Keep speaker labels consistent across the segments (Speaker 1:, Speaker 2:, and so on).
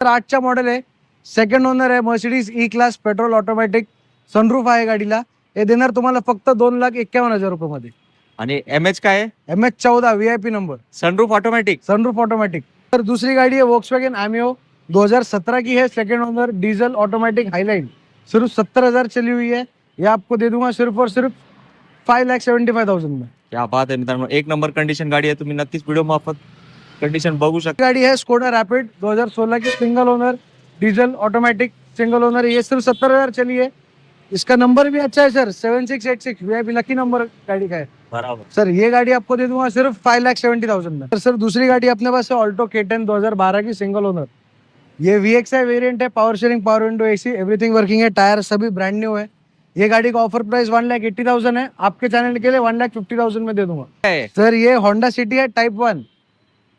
Speaker 1: तर 8चा मॉडेल आहे, second owner आहे, Mercedes E class petrol automatic, sunroof आहे गाडीला. हे देणार तुम्हाला फक्त 2,51,000 रुपयामध्ये.
Speaker 2: आणि एमएच काय आहे?
Speaker 1: MH14 VIP number,
Speaker 2: sunroof automatic.
Speaker 1: Sunroof automatic. तर दूसरी गाड़ी है वोक्सवैगन आमियो 2017 की है, second owner, diesel automatic highline, सिर्फ 70,000 चली हुई है. ये आपको दे दूंगा सिर्फ और सिर्फ 5,75,000 में.
Speaker 2: क्या बात आहे मित्रांनो, एक नंबर कंडिशन गाडी आहे. तुम्ही नक्कीच व्हिडिओ मार्फत कंडिशन बघू शकता.
Speaker 1: गाड़ी है स्कोडा रैपिड 2016 की, single owner, diesel automatic, single owner. ये सिर्फ 70,000 चली है. इसका नंबर भी अच्छा है सर, 7686 VIP लकी नंबर गाड़ी का है.
Speaker 2: बराबर.
Speaker 1: सर ये गाड़ी आपको दे दूंगा सिर्फ 5,70,000 में. सर दूसरी गाड़ी अपने पास है ऑल्टो K10 2012 की, सिंगल ओनर. ये VXI वेरिएंट है, power sharing, power window, AC everything working है, टायर सभी ब्रांड न्यू है. ये गाड़ी का ऑफर प्राइस 1,80,000 है, आपके चैनल के लिए 1,50,000 में दे दूंगा. सर ये होंडा सिटी है टाइप 1.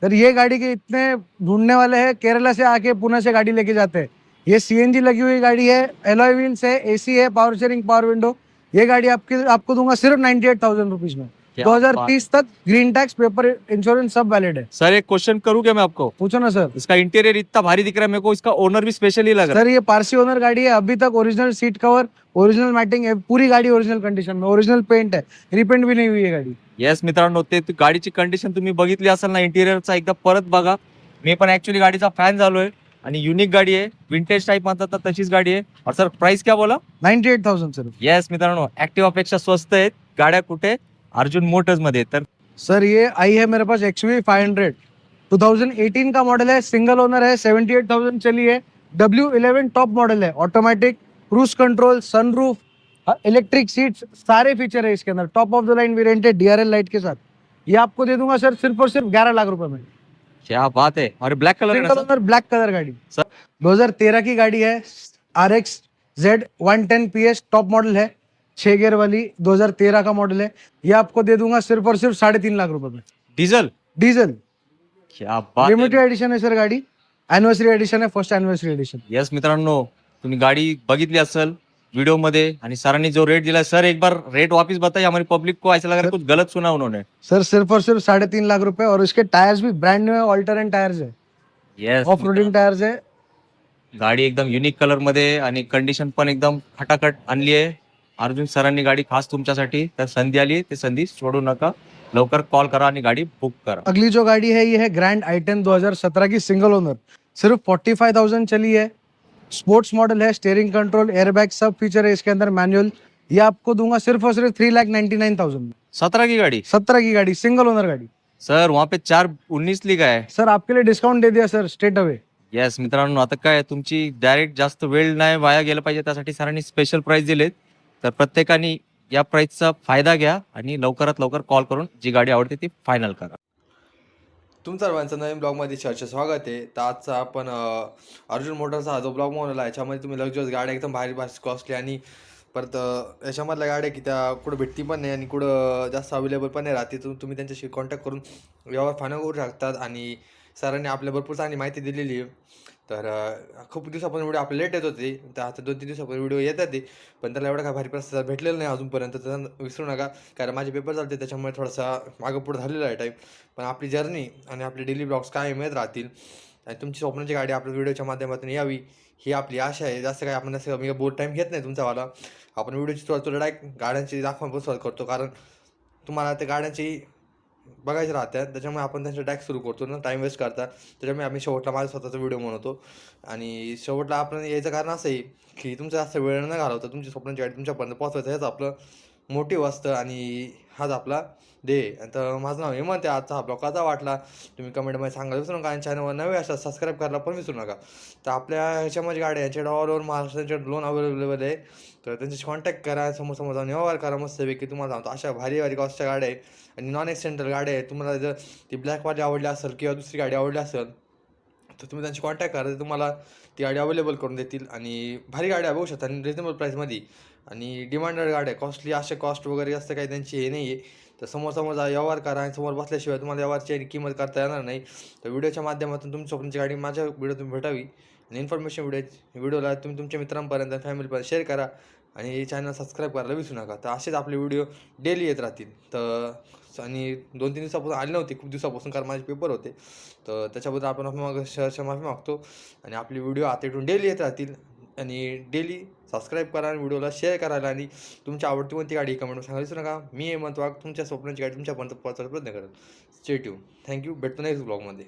Speaker 1: सर ये गाड़ी के इतने ढूंढने वाले हैं, केरला से आके पुणे से गाड़ी लेके जाते हैं. ये CNG लगी हुई गाड़ी है, एलॉय व्हील्स है, AC है, पावर शेयरिंग, पावर विंडो. ये गाड़ी आपको दूंगा सिर्फ 98,000 रुपीज में. 2030 तक ग्रीन टैक्स, पेपर, इंश्योरेंस सब वैलिड है.
Speaker 2: सर एक क्वेश्चन करूँ क्या मैं आपको?
Speaker 1: पूछो ना सर.
Speaker 2: इसका इंटीरियर इतना भारी दिख रहा है मेरे को, इसका ओनर भी स्पेशली लग रहा है.
Speaker 1: सर ये पारसी ओनर गाड़ी है, अभी तक original seat cover, original matting है, पूरी गाड़ी ओरिजिनल कंडीशन में, ओरिजिनल पेंट है, रिपेंट भी नहीं हुई है गाड़ी.
Speaker 2: येस मित्रांनो, ते गाडीची कंडिशन तुम्ही बघितली असेल ना, इंटिरियरचा एकदा परत बघा. मी पण ऍक्च्युअली गाडीचा फॅन झालोय आणि युनिक गाडी आहे, विंटेज टाइप म्हणतात तर तशीच गाडी आहे. और सर प्राइस क्या बोला?
Speaker 1: 98,000 सर.
Speaker 2: येस मित्रांनो, ऍक्टिवा पेक्षा स्वस्त आहेत गाड्या. कुठे? अर्जुन मोटर्स मध्ये. तर
Speaker 1: सर ये आई है मेरे पास XUV 500 2018 का मॉडल है, सिंगल ओनर है, 78,000 चली है, W11 टॉप मॉडल है, automatic, cruise control, sunroof, electric seats, सारे फीचर है इसके अंदर, top of the line variant है, DRL लाइट के साथ. ये आपको दे दूंगा सर सिर्फ और सिर्फ 11 लाख रुपए में.
Speaker 2: क्या बात है. और black colour
Speaker 1: single owner, black colour गाड़ी.
Speaker 2: सर
Speaker 1: 2013 की गाड़ी है, RX Z 110 PS top model है, 6 गियर वाली, 2013 का मॉडल है. ये आपको दे दूंगा सिर्फ और सिर्फ 3.5 लाख रुपए में.
Speaker 2: डीजल.
Speaker 1: डीजल
Speaker 2: क्या बात.
Speaker 1: लिमिटेड एडिशन है सर गाड़ी, एनिवर्सरी एडिशन है, फर्स्ट एनिवर्सरी एडिशन.
Speaker 2: येस मित्रांनो, तुम्ही गाडी बघितली असेल वीडियो मध्ये आणि सरांनी जो रेट दिला, सर एक बार रेट वापस बताइए, हमारी पब्लिक को ऐसा लग रहा है कुछ गलत सुना उन्होंने.
Speaker 1: सर सिर्फ और सिर्फ 3.5 लाख रुपए, और इसके टायर्स भी ब्रांड न्यू है, ऑल्टरन टायर्स है,
Speaker 2: येस
Speaker 1: ऑफ रोडिंग टायर्स है.
Speaker 2: गाडी एकदम युनिक कलर मध्ये आणि कंडिशन पण एकदम खटाखट आणली आहे. अर्जुन सरांनी गाडी खास तुमच्यासाठी, तर संधी आली, ते संधी सोडू नका. लवकर कॉल करा आणि गाडी बुक करा.
Speaker 1: अगली जो गाड़ी है ये है ग्रैंड i10 2017 की, सिंगल ओनर, सिर्फ 45,000 चली है, स्पोर्ट्स मॉडल है, स्टीयरिंग कंट्रोल, एयरबैग सब फीचर है इसके अंदर, मैनुअल. ये आपको दूंगा सिर्फ और सिर्फ 3,99,000 में.
Speaker 2: 17 की गाडी.
Speaker 1: 17 की गाड़ी, सिंगल ओनर गाड़ी.
Speaker 2: सर वहाँ पे 419 लिखा है.
Speaker 1: सर आपके लिए डिस्काउंट दे दिया सर स्ट्रेट अवे.
Speaker 2: येस मित्रांनो, आता काय तुमची डायरेक्ट जास्त वेळ नाही वाया गेला पाहिजे, त्यासाठी सरांनी स्पेशल प्राइस दिलेत. तर प्रत्येकाने या प्राइसचा फायदा घ्या आणि लवकरात लवकर कॉल करून जी गाडी आवडते ती फायनल करा.
Speaker 3: तुमचं सर्वांचं नवीन ब्लॉगमध्ये चर्चा स्वागत आहे. तर आजचा आपण अर्जुन मोटरचा हा जो ब्लॉग बनवला आहे, याच्यामध्ये तुम्ही लक्झरियस गाड्या एकदम भारी भारी कॉस्टली आणि परत याच्यामधल्या गाड्या की त्या कुठं भेटती पण नाही आणि कुठं जास्त अवेलेबल पण नाही राहते. तुम्ही त्यांच्याशी कॉन्टॅक्ट करून व्यवहार फायनल करू शकतात. आणि सरांनी आपल्या भरपूर चांगली माहिती दिलेली आहे. तर खूप दिवसापासून व्हिडिओ आपले लेट येत होते, तर आता 2-3 दिवसापासून व्हिडिओ येतात ते, पण त्याला एवढा काय भारी प्रतिसाद भेटलेला नाही अजूनपर्यंत. तर विसरू नका, कारण माझे पेपर चालते त्याच्यामुळे थोडासा मागं पुढं झालेला आहे टाईम. पण आपली जर्नी आणि आपले डेली ब्लॉग्स काय मिळत राहतील आणि तुमची स्वप्नाची गाडी आपल्या व्हिडिओच्या माध्यमातून यावी ही आपली आशा आहे. जास्त काय आपण जास्त मी बोर टाईम घेत नाही तुमचावाला. आपण व्हिडिओची थोडं डायरेक्ट गाड्यांची दाखवून सुरुवात करतो, कारण तुम्हाला त्या गाड्यांची बघायचे राहतात, त्याच्यामुळे आपण त्यांचं टॅक्स सुरू करतो ना, टाईम वेस्ट करता. त्याच्यामुळे आम्ही शेवटला माझा स्वतःचा व्हिडिओ बनवतो. आणि शेवटला आपण यायचं कारण असं आहे की तुमचं जास्त वेळ न घालवता तुमची स्वप्नांची गाडी तुमच्यापर्यंत पोहोचवायचं, हेच आपलं मोटिव्ह असतं आणि हाच आपला ध्येय. तर माझं नाव हेमंत आहे. आजचा हा ब्लॉग कसा वाटला तुम्ही कमेंटमध्ये सांगायला विसरू नका. आणि चॅनलवर नवे असतात सबस्क्राईब करायला पण विसरू नका. तर आपल्या ह्याच्यामध्ये गाड्या यांच्याकडे ऑल ओव्हर महाराष्ट्राच्या लोन अवेलेबल आहे, तर त्यांच्याशी कॉन्टॅक्ट करा, समोर जाऊन व्यवहार करा मस्तपैकी. तुम्हाला सांगतो अशा भारी भारी कॉस्टच्या गाड्या आहे आणि नॉन एक्सिडेंटल गाड्या आहे. तुम्हाला जर ती ब्लॅकवाली आवडली असेल किंवा दुसरी गाडी आवडली असेल तर तुम्ही त्यांची कॉन्टॅक्ट करा, तुम्हाला ती गाडी अवेलेबल करून देतील. आणि भारी गाड्या बघू शकता आणि रिजनेबल प्राईसमध्ये. आणि डिमांडेड गाड्या कॉस्टली, असे कॉस्ट वगैरे असं काही त्यांची हे नाही आहे. तर समोर जा, व्यवहार करा, आणि समोर बसल्याशिवाय तुम्हाला व्यवहारची किंमत करता येणार नाही. तर व्हिडिओच्या माध्यमातून तुमची स्वप्नाची गाडी माझ्या व्हिडिओ तुम्ही भेटावी. आणि इन्फॉर्मेशन व्हिडिओला तुम्ही तुमच्या मित्रांपर्यंत फॅमिलीपर्यंत शेअर करा. आणि चॅनल सबस्क्राईब करायला विसरू नका. तर असेच आपले व्हिडिओ डेली येत राहतील. तर आणि 2-3 दिवसापासून आले नव्हते, खूप दिवसापासून, कारण माझे पेपर होते. तर त्याच्याबद्दल आपण मग सहर्ष माफी मागतो. आणि आपले व्हिडिओ आता इथून डेली येत राहतील. आणि डेली सबस्क्राईब करा आणि व्हिडिओला शेअर करायला आणि तुमची आवडती कोणती गाडी कमेंटमध्ये सांगायला विसरू नका. मी हेमंत वाघ तुमच्या स्वप्नांची गाडी तुमच्यापर्यंत पोहोचवायचा प्रयत्न करेल. Stay tune. थँक्यू. भेटतो नेक्स्ट ब्लॉगमध्ये.